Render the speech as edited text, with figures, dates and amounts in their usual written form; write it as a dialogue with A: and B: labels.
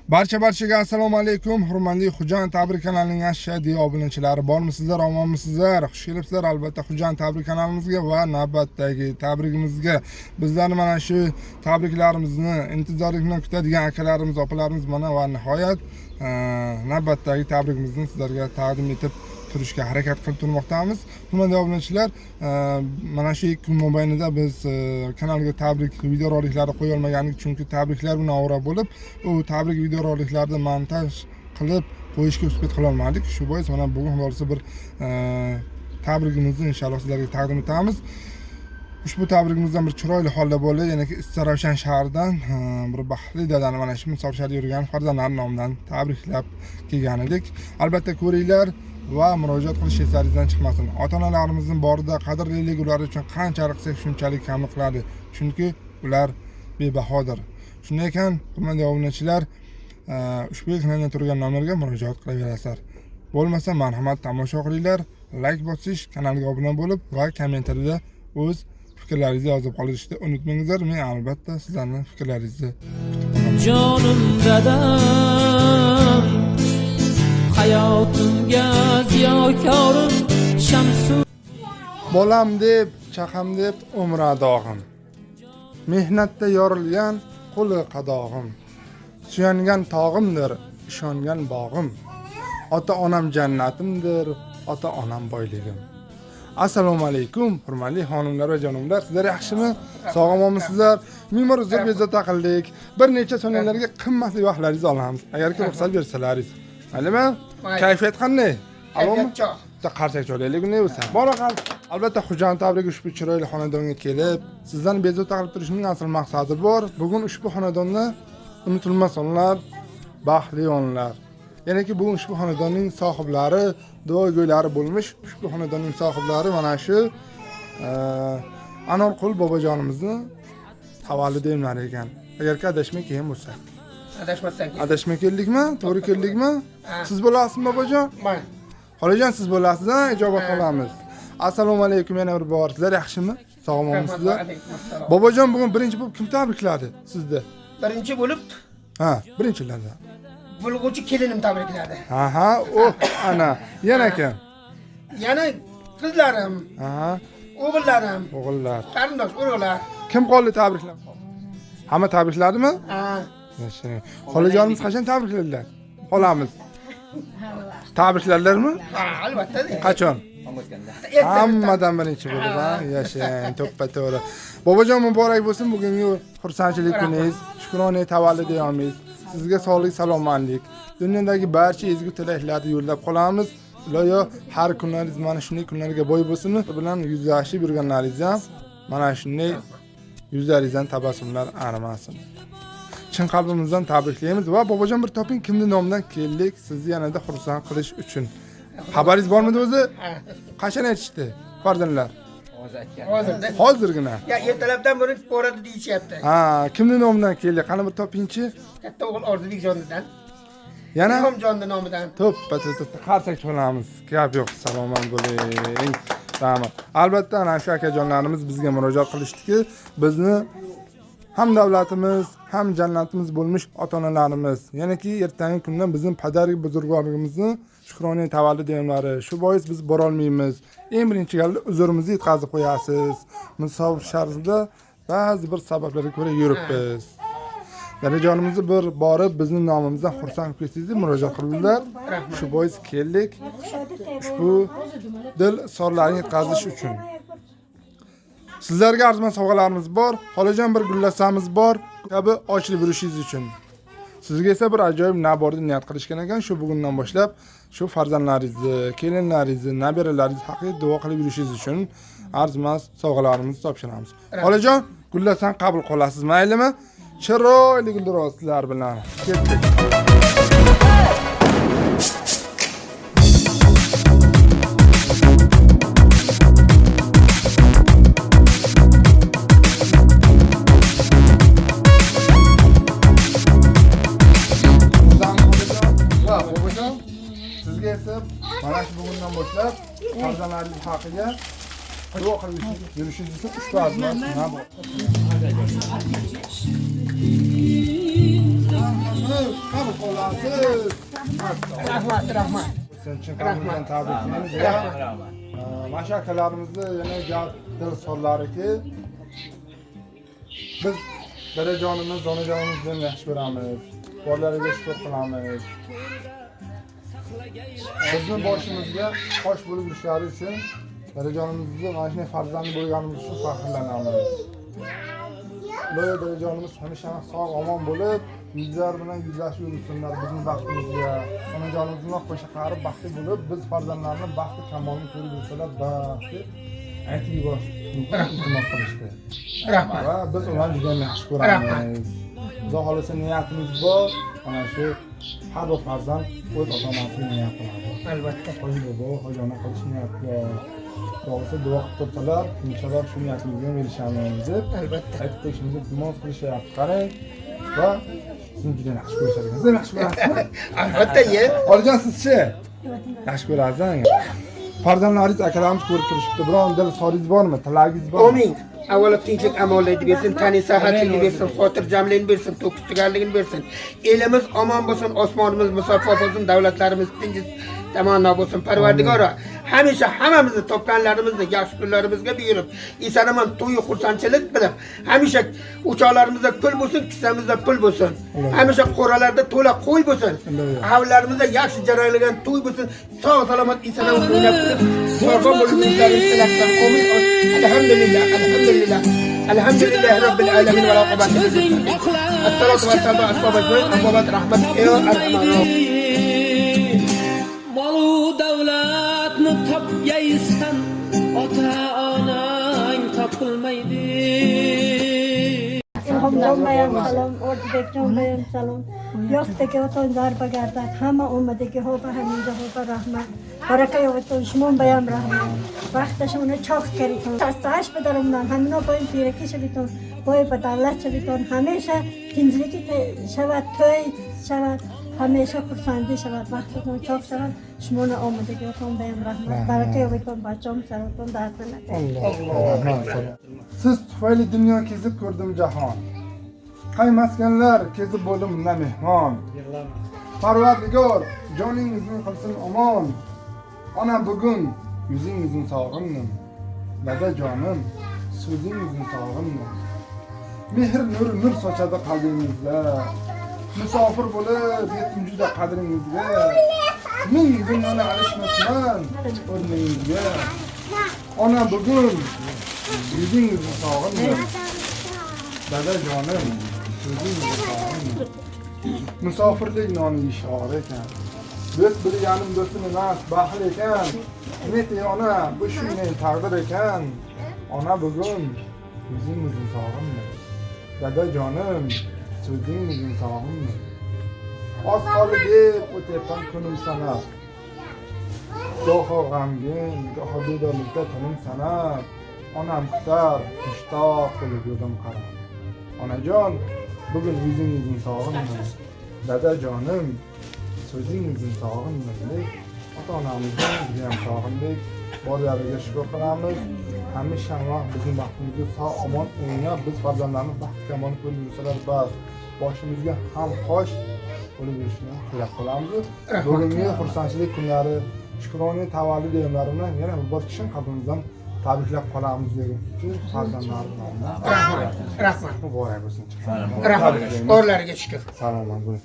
A: Barchaga assalomu alaykum. Hurmatli Xujon Tabrik kanalining ashaddiy obunachilari bormisizlar, omonmisizlar? Xush kelibsizlar albatta Xujon Tabrik kanalimizga va navbatdagi tabrigimizga. Bizlarni mana shu tabriklarimizni intizorlik bilan kutadigan akalarimiz, opalarimiz mana va nihoyat navbatdagi tabrigimizni sizlarga taqdim etib turishga harakat qilib turmoqdamiz. Hurmatli obunachilar, mana shu 2 kun mobaynida biz kanalga tabrik videoroliklari qo'ya olmagandik, chunki tabriklar bilan ovora bo'lib, u tabrik videoroliklarni montaj qilib qo'yishga uspet qila olmadik. Shu bois mana bugun bo'lsa bir tabrigimizni inshaalloh sizlarga taqdim etamiz. Ushbu tabrigimizdan bir chiroyli holda bo'ldi, ya'ni Istaravshan shahridan bir baxtli dadani mana shu musofirda yurgan farzandlari nomidan tabriklab kelgan edik. Albatta ko'ringlar va murojaat qilish eslaringizdan chiqmasin. Ota-onalarimizning borida qadrlilik ular uchun qanchalik qilsak shunchalik kamlik qiladi, chunki ular bebahodir. Shunday ekan, hurmatli obunachilar, ushbu ekranda turgan nomerga murojaat qilaverasizlar. Bo'lmasa marhamat tomosha qilinglar, like bosish, kanalga obuna bo'lib va kommentariyada o'z fikrlaringizni yozib qoldirishni unutmangizlar. Men albatta sizlarning fikrlaringizni
B: jonim dadam, hayotimga ziyokorim shamsu.
A: Bolam deb, chaqam deb umr adog'im, mehnatda yorilgan qo'li qadog'im, suyangan tog'imdir, ishongan bog'im, ota-onam jannatimdir, ota-onam boyligim. Assalomu alaykum, hurmatli xonimlar va janoblar. Sizlar yaxshimi? Sog'ommisizlar? Ming uzr bezovta qildik. Bir necha soniyalarga qimmatli vaqtlaringizni olamiz. Agarki ruxsat bersalaringiz. Maylimi? Kayfiyat qanday?
C: Kayfiyatcha.
A: Qarsak cho'laylik ne bo'lsa. Boraqal. Albatta Xujon Tabrik ushbu chiroyli xonadonga kelib, sizlarni bezovta qilib turishning asl maqsadi bor. Bugun ushbu xonadonda unutilmas onlar, baxtli onlar. Ya'ni ki bu ushbu xonadonning sohiblari, duogo'ylari bo'lmish. Ushbu xonadonning sohiblari mana shu Anorqul bobojonimizni tavalludimlar ekan. Agarki adashmay kelgan bo'lsa.
C: Adashmasdan keyin.
A: Adashmay keldikmi? To'g'ri keldikmi? Siz bo'lasizmi bobojon?
C: Men.
A: Xolajon siz bo'lasiz, ha? Ijobat qilamiz. Assalomu alaykum yana bir bor. Sizlar yaxshimi? Sog'ommisizlar? Bobojon bugun birinchi bo'lib kim tabrikladi sizda?
C: Birinchi bo'lib
A: Ha, birinchilarda.
C: bo'lg'uchi kelinim tabrikladi.
A: Aha, ana, yana kim?
C: Yana qizlarim,
A: Aha,
C: o'g'illarim,
A: o'g'illar.
C: qarindosh urug'lar.
A: Kim qoldi tabriklab? Hamma tabrikladimi?
C: Ha.
A: Yaxshi. Xolajonimiz qachon tabrikladilar? Xolamiz. Tabriklarlarmi?
C: Ha, albatta.
A: Qachon? Hammadan birinchi bo'lib, ha, yashang, to'ppa-to'g'ri. Bobojon muborak bo'lsin bugungi xursandchilik kuningiz, shukrona tavalludiyomingiz. Sizga sog'lik, salomatlik, dunyodagi barcha ezgu tilaklarni yo'llab qolamiz. Iloyo har kunlaringiz mana shunday kunlarga boy bo'lsin. Bilan yuzlashib yurganlaringiz ham mana shunday yuzlaringizdan tabassumlar arimasin. Chin qalbimizdan tabriklaymiz va bobojon bir toping kimning nomidan keldik sizni yanada xursand qilish uchun. Xabaringiz bormidi o'zi? Qachon aytishdi farzandlar?
C: Hozirda.
A: Hozirgina.
C: Ya ertalabdan beri boradi deyishyapti.
A: Ha, kimning nomidan keldi? Qani bir topingchi.
C: Katta o'g'il Orzubek jonidan.
A: Yana
C: Ilhomjonning nomidan.
A: to'ppa qarsak cholamiz. Gap yo'q, salomat bo'ling. Tamam. Albatta ana shu akajonlarimiz bizga murojaat qilishdiki, bizni ham davlatimiz, ham jannatimiz bo'lmish ota-onalarimiz, ya'ni ki ertangi kunda bizning padarik buzurgorligimizni shukrona tavalludimlari. Shu bois biz bora olmaymiz. Eng birinchi galda uzrimizni yetkazib qo'yasiz. Musofir sharida ba'zi bir sabablarga ko'ra yuribmiz. Dadajonimizni bir borib bizning nomimizdan xursand qilib kelsangiz murojaat qildilar. Shu bois keldik. Ushbu dil sorlarini yetkazish uchun. Sizlarga arzman sovg'alarimiz bor. Xolajon bir gullasamiz bor. Kabi ochilib yurishingiz uchun. Sizga esa bir ajoyib naborni niyat qilishgan ekan. Shu bugundan boshlab shu farzandlaringizni, kelinlaringizni, nabiralaringizni haqiqiy duo qilib yurishingiz uchun arzman sovg'alarimizni topshiramiz. Xolajon, gullasan qabul qilasiz, maylimi? Chiroyli guldiroslar bilan ketdik. Sizga esa mana shu bugundan boshlab farzandlaringiz haqiga duo qilib yurishingiz uchun ushbu arzman nima bor? duolarimizni qabul qilasiz.
C: Rahmat, rahmat.
A: Sen uchun qalbimdan tabriklaymiz va mana shu akalarimizni yana gap dil so'zlariki biz dadajonimiz, onajonimiz bilan yaxshi ko'ramiz. Bolalariga shukur qilamiz. Bizni boshimizga qosh bo'lib yurishlari uchun dadajonimizni mana shunday farzandli bo'lganimiz uchun faxrlanamiz. Böyle dadajonimiz hamisha sog' omon bo'lib, yuzlar bilan yuzlashib yursinlar bizning baxtimizga. Onajonimizni qo'sha qarib baxtli bo'lib, biz farzandlarning baxti kamolini ko'rib yursalar baxtli aytib iltimos qilishdi.
C: Rahmat.
A: Va biz ularni juda yaxshi ko'ramiz. Xudo xolasa niyatimiz bor. Mana shu har bir farzand o'z ota-onasining niyat qiladi.
C: Albatta.
A: Hoji bobo, hojona qilish niyatga Doğrusu dua qilib tursalar, inshaalloh shu niyatimizga erishamiz deb
C: Albatta.
A: aytib qo'yishimizni iltimos qilishyapti. Qarang va sizni juda yaxshi ko'rishadi. Siz yaxshi ko'rasizmi?
C: Albatta, ye.
A: Olijon sizchi? Yaxshi ko'rasiz. Farzandlaringiz akalarimiz ko'rib turishibdi. Biron dil so'zingiz bormi? Tilagingiz bormi?
C: Amin. Avvalo tinchlik amonligini bersin, tani sahatligini bersin, xotirjamligini bersin, to'kisganligini bersin. Elimiz omon bo'lsin, osmonimiz musaffo bo'lsin, davlatlarimiz tinch tamomla bo'lsin. Parvardigoro, hamisha hammamizni topganlarimizni yaxshi kunlarimizga buyurib, eson-omon to'y xursandchilik bilan, hamisha uchoqlarimizda pul bo'lsin, kissamizda pul bo'lsin. Hamisha qo'ralarda to'la qo'y bo'lsin. Havlarimizda yaxshi jarayonlagan to'y bo'lsin. Sog' salomat eson-omon o'ynab turib, sog'lom bo'lib yurishlarni tilakdan qo'yib, alhamdulillah, alhamdulillah. Alhamdulillah robbil alamin va la quwwata illa billah. Assalomu alaykum ashaboy, ammobat rahmat ey arhamar.
B: Molu davlatni topyaysan, ota-onang topilmaydi.
D: Ilhomjonbayam salom, O'rdibekjonbayam salom. Yoqdagi otonlar bagardan hamma ummadagi hoba hamiza hoba rahmat. Baraka yo'g'on Shumonbayam rahmat. Vaqtda shuni choq kerak. Tastash bidarimdan hamma boyim piraki shabiton, boy badallat shabiton hamisha tinchlik shavat to'y shavat hamisha xursandi shavat vaqtdan choq shavat. Shumona omadagi otonbayam rahmat. Baraka yo'g'on bachom salom dardana.
A: Alloh. Siz tufayli dunyo kezib ko'rdim jahon. Qay maskanlar kezib bo'ldim na mehmon. Parvardigor joningizni qilsin omon. Ona bugun yuzingizni sog'indim. Dada jonim so'zingizni sog'indim. Mehr nur sochadi qalbingizda. Musofir bo'lib yetim juda qadringizga. Ming dunyoni alishmasman o'rningizga. Ona bugun yuzingizni sog'indim. Dada jonim so'zingizni sog'indim. Musofirlik noni ishora ekan. Do'st bilganim do'stim emas, baxil ekan. Neti ona, bu shunday taqdir ekan. Ona bugun yuzingizni sog'indim. Dada jonim so'zingizni sog'indim. Oz qoldi deb o'tyapman kunim sanab. Goho g'amgin, goho bedorlikda tunim sanab. Onam kutar, mushtoq bo'lib yurdim qarab. Onajon, bugun yuzingizni sog'indim. Dada jonim so'zingizni sog'indim deb ota-onamizni ham sog'indik. Borlariga shukur qilamiz. Hamisha vaqt bizning baxtimizga sog' omon o'ynab, biz farzandlarimiz baxt kamol ko'rib yursalar bas. Boshimizga ham qosh bo'lib yurishni tilab qolamiz. Bugungi xursandchilik kunlari, shukrona tavallud o'yinlarini yana bir bor chin qalbimizdan tabriklab qolamiz degan farzandlarimizdan.
C: Rahmat.
A: Muborak bo'lsin.
C: Rahmat. Borlariga shukr.
A: Salomat bo'ling.